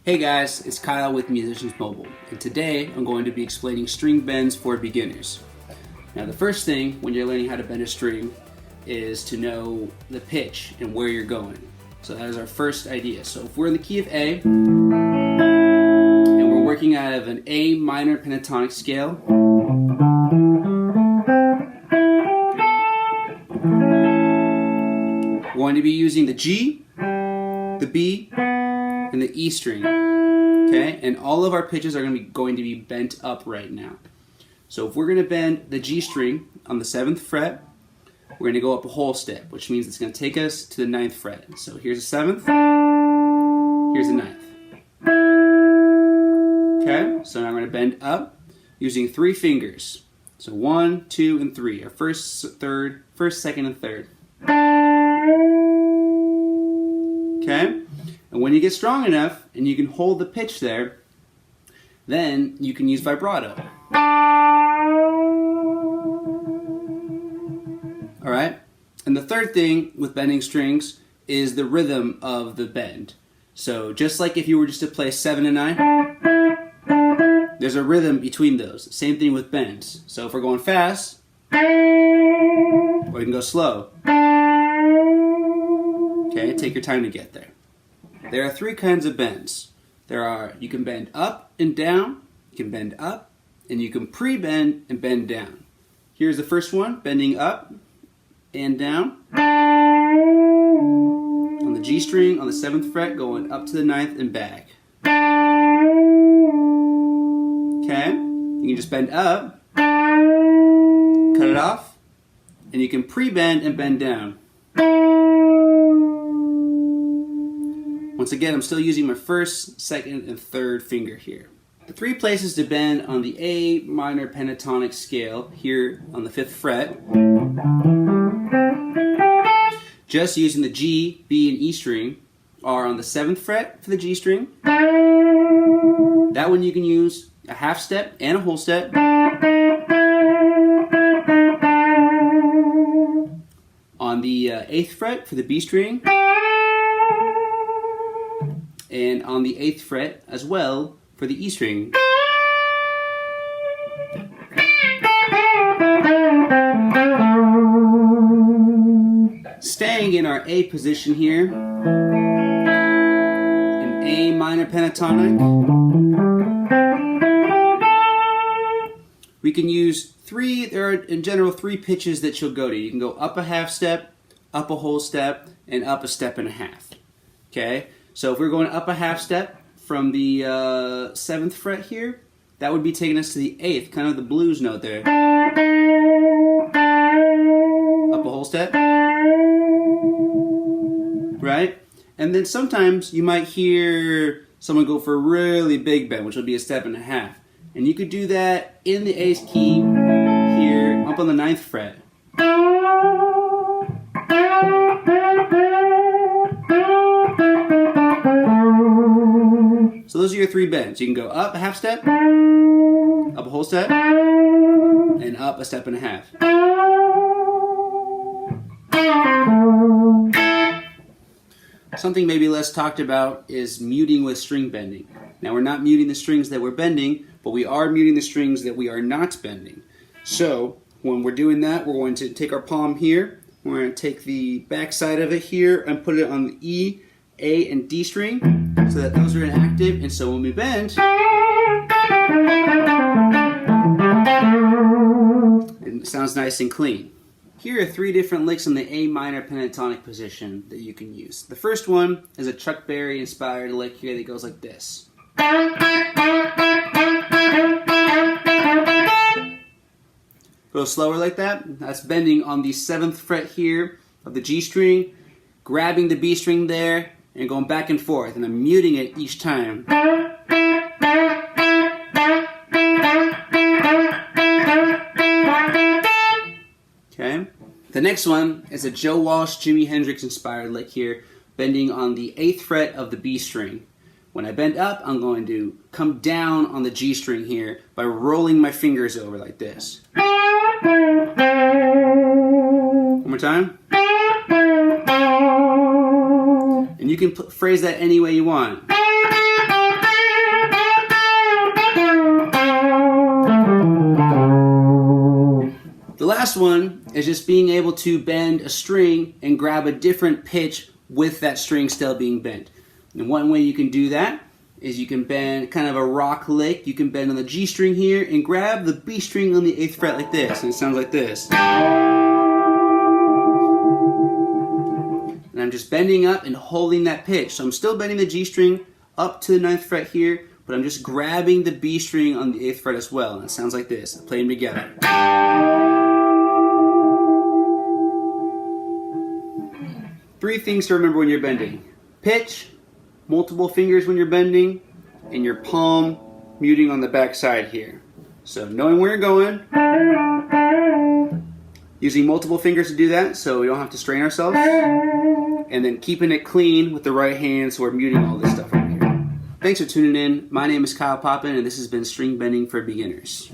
Hey guys, it's Kyle with Musicians Mobile, and today I'm going to be explaining string bends for beginners. Now the first thing when you're learning how to bend a string is to know the pitch and where you're going. So that is our first idea. So if we're in the key of A, and we're working out of an A minor pentatonic scale, we're going to be using the G, the B, and the E string, okay? And all of our pitches are going to be bent up right now. So if we're going to bend the G string on the 7th fret, we're going to go up a whole step, which means it's going to take us to the 9th fret. So here's the 7th, here's the 9th. Okay, so now I'm going to bend up using 3 fingers. So 1, 2, and 3, our first, second, and third. Okay? And when you get strong enough and you can hold the pitch there, then you can use vibrato. Alright? And the third thing with bending strings is the rhythm of the bend. So just like if you were just to play 7 and 9, there's a rhythm between those. Same thing with bends. So if we're going fast, or you can go slow. Okay, take your time to get there. There are 3 kinds of bends. You can bend up and down, you can bend up, and you can pre-bend and bend down. Here's the first one, bending up and down. On the G string, on the 7th fret, going up to the 9th and back. Okay, you can just bend up, cut it off, and you can pre-bend and bend down. Once again, I'm still using my 1st, 2nd, and 3rd finger here. The 3 places to bend on the A minor pentatonic scale, here on the 5th fret, just using the G, B, and E string, are on the 7th fret for the G string. That one you can use a half step and a whole step. On the 8th fret for the B string. And on the 8th fret as well for the E string. Staying in our A position here, in A minor pentatonic, we can use there are in general 3 pitches that you'll go to. You can go up a half step, up a whole step, and up a step and a half. Okay? So if we're going up a half step from the 7th fret here, that would be taking us to the 8th, kind of the blues note there. Up a whole step. Right? And then sometimes you might hear someone go for a really big bend, which will be a step and a half. And you could do that in the 8th key here, up on the 9th fret. So those are your 3 bends. You can go up a half step, up a whole step, and up a step and a half. Something maybe less talked about is muting with string bending. Now we're not muting the strings that we're bending, but we are muting the strings that we are not bending. So when we're doing that, we're going to take our palm here, we're going to take the back side of it here and put it on the E, A, and D string, so that those are inactive, and so when we bend, it sounds nice and clean. Here are 3 different licks in the A minor pentatonic position that you can use. The first one is a Chuck Berry inspired lick here that goes like this. Go slower like that. That's bending on the 7th fret here of the G string, grabbing the B string there, and going back and forth, and I'm muting it each time. Okay. The next one is a Joe Walsh, Jimi Hendrix inspired lick here, bending on the 8th fret of the B string. When I bend up, I'm going to come down on the G string here by rolling my fingers over like this. One more time. And you can phrase that any way you want. last one is just being able to bend a string and grab a different pitch with that string still being bent. And one way you can do that is you can bend kind of a rock lick. You can bend on the G string here and grab the B string on the 8th fret like this, and it sounds like this. And I'm just bending up and holding that pitch. So I'm still bending the G string up to the 9th fret here, but I'm just grabbing the B string on the 8th fret as well, and it sounds like this. I'll play them together. 3 things to remember when you're bending: pitch, multiple fingers when you're bending, and your palm muting on the back side here. So knowing where you're going, using multiple fingers to do that so we don't have to strain ourselves, and then keeping it clean with the right hand so we're muting all this stuff over here. Thanks for tuning in. My name is Kyle Poppin, and this has been String Bending for Beginners.